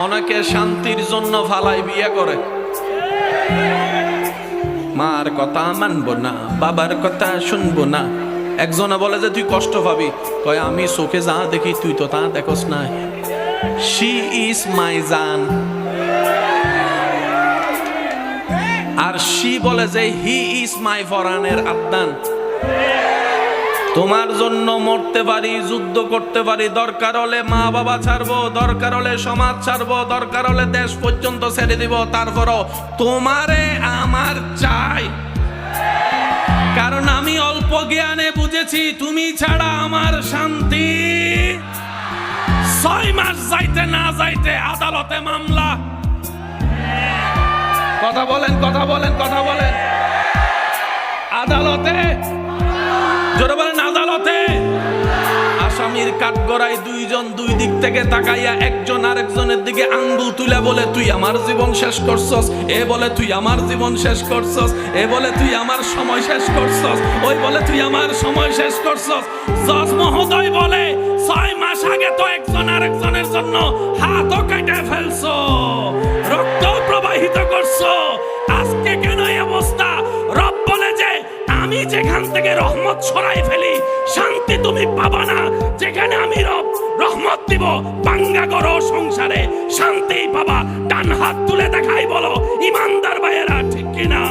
অনেকে শান্তির জন্য ফালাই বিয়ে করে, মার কথা মানবো না, বাবার কথা শুনবো না। একজনে বলে যে তুই কষ্ট পাবি, কয় আমি চোখে যা দেখি তুই তো তা দেখোস না। শি ইজ মাই জান। আর শি বলে যে হি ইজ মাই ফরানের আদান। তোমার জন্য মরতে পারি, যুদ্ধ করতে পারি, দরকার হলে মা বাবা ছাড়বো, দরকার হলে সমাজ ছাড়বো, দরকার হলে দেশ পর্যন্ত ছেড়ে দিব, তারপরও তোমারে আমার চাই। কারণ আমি অল্প জ্ঞানে বুঝেছি তুমি ছাড়া আমার শান্তি। 6 মাস যাইতে না যাইতে আদালতে মামলা। কথা বলেন, কথা বলেন, কথা বলেন। আদালতে, জোরে বলেন আদালতে। আসামির কাঠগড়ায় দুইজন দুই দিক থেকে তাকাইয়া একজন আরেকজনের দিকে আঙ্গুল তুলে বলে তুই আমার জীবন শেষ করছস, এ বলে তুই আমার জীবন শেষ করছস, এ বলে তুই আমার সময় শেষ করছস, ওই বলে তুই আমার সময় শেষ করছস। জজ মহোদয় বলে 6 মাস আগে তো একজন আরেকজনের জন্য হাতও কেটে ফেলছো, রক্ত প্রবাহিত করছো, আজকে কেন এই অবস্থা? রব বলে যে আমি যেখান থেকে রহমত ছড়াই ফেলি শান্তি তুমি পাবা না, যেখানে আমি রব রহমত দিব বাঙ্গা করো সংসারে শান্তি পাবা। ডান হাত তুলে দেখাই বলো ইমানদার ভাইয়েরা, ঠিক কিনা?